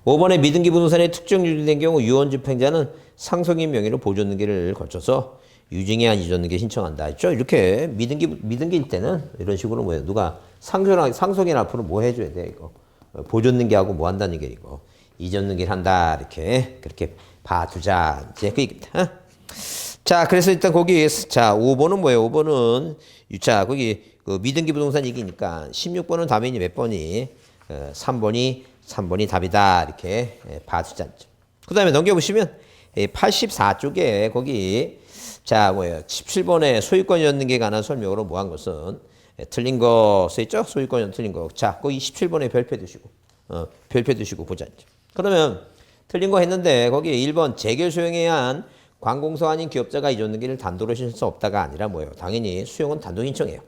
5번에 미등기 부동산의 특정 유지된 경우 유언집행자는 상속인 명의로 보존등기를 거쳐서 유증해한 이전등기 신청한다 했죠. 이렇게 미등기일 때는 이런 식으로 뭐예요? 누가 상속인 앞으로 뭐 해줘야 돼 이거 보존등기하고 뭐 한다는 얘기 이거 이전등기를 한다 이렇게 그렇게 봐두자 이제 그 얘기입니다. 자, 그래서 일단 거기 자 5번은 뭐예요? 5번은 자 거기 그 미등기 부동산 얘기니까 16번은 답이니 몇 번이 3번이 답이다 이렇게 봐두자. 그 다음에 넘겨보시면 84쪽에 거기 자, 뭐예요? 17번에 소유권이었는게 관한 설명으로 뭐 한 것은 틀린 거 써있죠? 소유권이 틀린 거. 자, 거기 17번에 별표 두시고 보자. 그러면 틀린 거 했는데 거기 1번 재결 수용에 한 관공서 아닌 기업자가 이전등기를 단독으로 신청할 수 없다가 아니라 뭐예요? 당연히 수용은 단독 신청해요.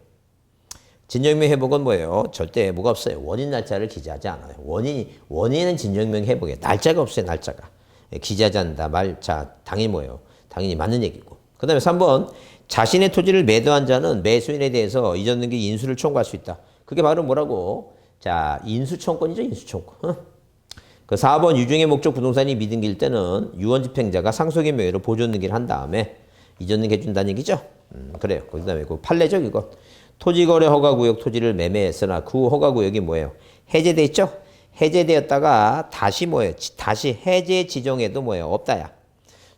진정명 회복은 뭐예요? 절대 뭐가 없어요. 원인 날짜를 기재하지 않아요. 원인은 진정명 회복에 날짜가 없어요. 날짜가. 기재하지 않는다. 자, 당연히 뭐예요? 당연히 맞는 얘기고. 그 다음에 3번 자신의 토지를 매도한 자는 매수인에 대해서 이전등기 인수를 청구할 수 있다. 그게 바로 뭐라고? 자, 인수청권이죠. 인수청권. 그 4번 유증의 목적 부동산이 미등기일 때는 유언집행자가 상속인 명의로 보존등기를 한 다음에 이전등기 해준다는 얘기죠. 그래요. 그 다음에 그 판례적 이거 토지거래 허가구역 토지를 매매했으나 그 허가구역이 뭐예요? 해제돼 있죠. 해제되었다가 다시 뭐예요? 다시 해제 지정해도 뭐예요? 없다야.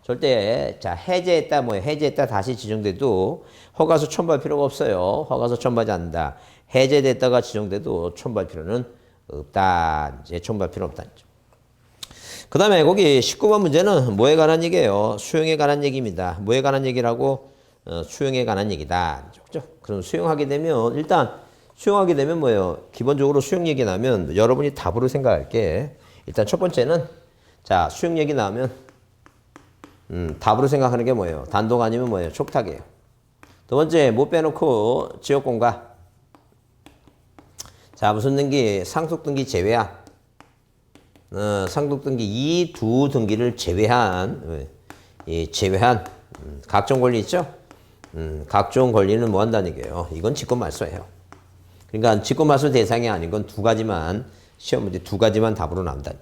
절대 자 해제했다 뭐예요? 해제했다 다시 지정돼도 허가서 첨부할 필요가 없어요. 허가서 첨부하지 않는다. 해제됐다가 지정돼도 첨부할 필요는 없다. 이제 첨부할 필요 없다. 그 다음에 거기 19번 문제는 뭐에 관한 얘기예요? 수용에 관한 얘기입니다. 뭐에 관한 얘기라고? 수용에 관한 얘기다. 그죠? 그럼 수용하게 되면 일단 수용하게 되면 뭐예요? 기본적으로 수용 얘기 나면 여러분이 답으로 생각할 게 일단 첫 번째는 자, 수용 얘기 나오면 답으로 생각하는 게 뭐예요? 단독 아니면 뭐예요? 촉탁이에요. 두 번째, 못 빼놓고 지역공과. 자, 무슨 등기? 상속등기 제외한. 상속등기 이 두 등기를 제외한, 각종 권리 있죠? 각종 권리는 뭐 한다는 얘기예요? 이건 직권말소예요. 그러니까 직권말소 대상이 아닌 건 두 가지만, 시험 문제 두 가지만 답으로 나온다죠.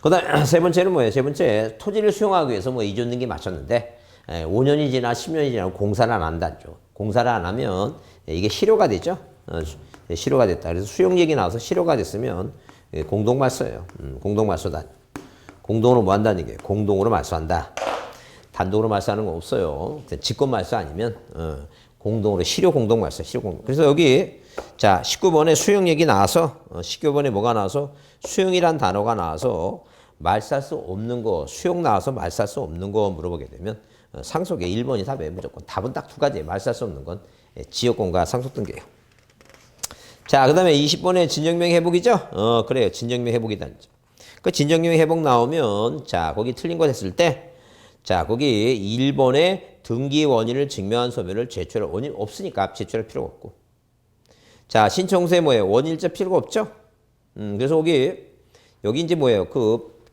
그 다음 세 번째는 뭐예요? 세 번째, 토지를 수용하기 위해서 뭐 이전 등기 마쳤는데 5년이 지나 10년이 지나 공사를 안 한다죠. 공사를 안 하면 이게 실효가 되죠. 실효가 됐다. 그래서 수용 얘기 나와서 실효가 됐으면 공동말소예요. 공동말소다. 공동으로 뭐 한다는 얘기예요? 공동으로 말소한다. 단독으로 말소하는 건 없어요. 직권말소 아니면 공동으로 실효 공동말소. 실효 공동. 그래서 여기 자 19번에 수용 얘기 나와서 19번에 뭐가 나와서 수용이란 단어가 나와서 말살 수 없는 거, 수용 나와서 말살 수 없는 거 물어보게 되면 상속에 1번이 답이에요. 무조건. 답은 딱 두 가지예요. 말살 수 없는 건 지역공과 상속등기예요. 자, 그 다음에 20번에 진정명 회복이죠? 그래요. 진정명 회복이다. 그 진정명 회복 나오면 자, 거기 틀린 거 됐을 때 자, 거기 1번에 등기 원인을 증명한 서면을 제출할 원인 없으니까 제출할 필요가 없고. 자, 신청서에 뭐예요? 원인일자 필요가 없죠? 그래서 여기 이제 뭐예요?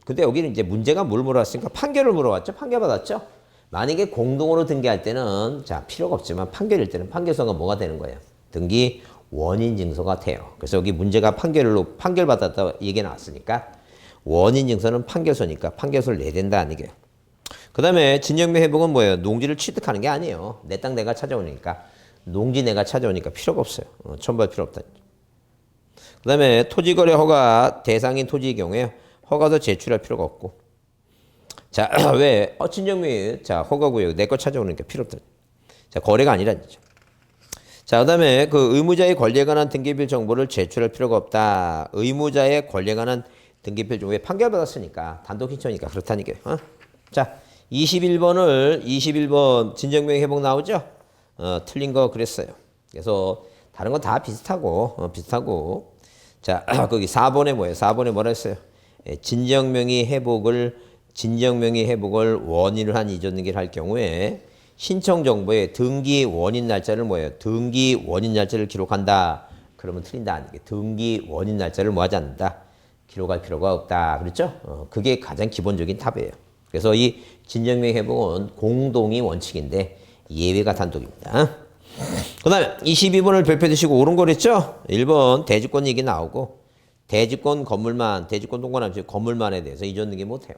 근데 여기는 이제 문제가 뭘 물어봤으니까 판결을 물어봤죠? 판결 받았죠? 만약에 공동으로 등기할 때는 자, 필요가 없지만 판결일 때는 판결서가 뭐가 되는 거예요? 등기 원인 증서가 돼요. 그래서 여기 문제가 판결 받았다 얘기 나왔으니까 원인 증서는 판결서니까 판결서를 내야 된다는 얘기예요. 그 다음에 진정명 회복은 뭐예요? 농지를 취득하는 게 아니에요. 내 땅 내가 찾아오니까. 농지 내가 찾아오니까 필요가 없어요. 첨부할 필요 없다. 그 다음에 토지거래 허가 대상인 토지의 경우에 허가도 제출할 필요가 없고. 자, 왜? 진정명이 자, 허가구역 내 거 찾아오니까 필요 없다. 자, 거래가 아니라죠. 자, 그 다음에 그 의무자의 권리에 관한 등기필 정보를 제출할 필요가 없다. 의무자의 권리에 관한 등기필 정보에 판결받았으니까 단독 신청이니까 그렇다는 얘기예요. 자, 21번 진정명 회복 나오죠? 틀린 거 그랬어요. 그래서 다른 건 다 비슷하고. 자, 거기 4번에 뭐예요? 4번에 뭐라 했어요? 진정명의 회복을 원인을 한 이전 등기를 할 경우에 신청 정보에 등기 원인 날짜를 뭐예요? 등기 원인 날짜를 기록한다. 그러면 틀린다. 등기 원인 날짜를 뭐 하지 않는다. 기록할 필요가 없다. 그렇죠? 그게 가장 기본적인 답이에요. 그래서 이 진정명 회복은 공동이 원칙인데 예외가 단독입니다. 그 다음에 22번을 별표 드시고 옳은 거랬죠? 1번 대지권 얘기 나오고 대지권 동거남지 건물만에 대해서 이전 등기 못해요.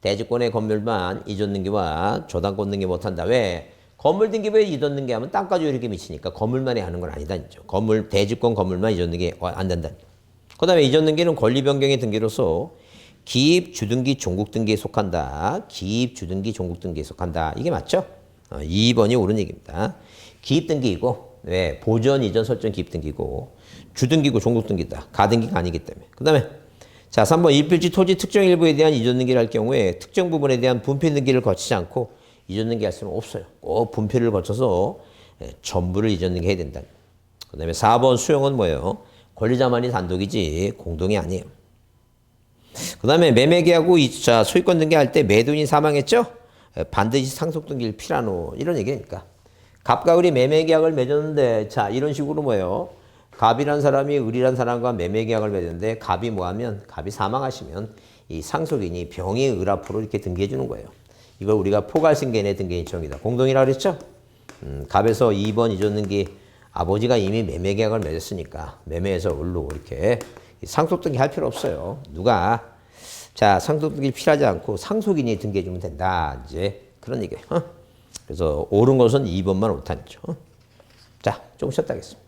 대지권의 건물만 이전 등기와 저당권 등기 못한다. 왜? 건물 등기부에 이전 등기하면 땅까지 이렇게 미치니까 건물만이 하는 건 아니다죠. 대지권 건물만 이전 등기 안 된다. 그 다음에 이전 등기는 권리 변경의 등기로서 기입 주등기 종국 등기에 속한다. 기입 주등기 종국 등기에 속한다. 이게 맞죠? 2번이 옳은 얘기입니다. 기입 등기이고 왜? 보전 이전 설정 기입 등기고 주등기고 종국 등기다. 가등기가 아니기 때문에. 그 다음에 자 3번 일필지 토지 특정 일부에 대한 이전 등기를 할 경우에 특정 부분에 대한 분필 등기를 거치지 않고 이전 등기할 수는 없어요. 꼭 분필을 거쳐서 전부를 이전 등기해야 된다. 그 다음에 4번 수용은 뭐예요? 권리자만이 단독이지 공동이 아니에요. 그 다음에 매매계약후 소유권 등기할 때 매도인이 사망했죠? 반드시 상속등기를 필요하노. 이런 얘기니까. 갑과 을이 매매계약을 맺었는데 자 이런 식으로 뭐예요? 갑이란 사람이 을이란 사람과 매매계약을 맺었는데 갑이 갑이 사망하시면 이 상속인이 병의 을 앞으로 이렇게 등기해 주는 거예요. 이걸 우리가 포괄승계인의 등기인청이다. 공동이라고 그랬죠? 갑에서 2번 이전 등기 아버지가 이미 매매계약을 맺었으니까 매매에서 을로 이렇게 상속등기 할 필요 없어요. 자, 상속등기 필요하지 않고 상속인이 등기해주면 된다. 이제 그런 얘기예요. 그래서 옳은 것은 2번만 옳다는 거죠. 자, 조금 쉬었다 하겠습니다.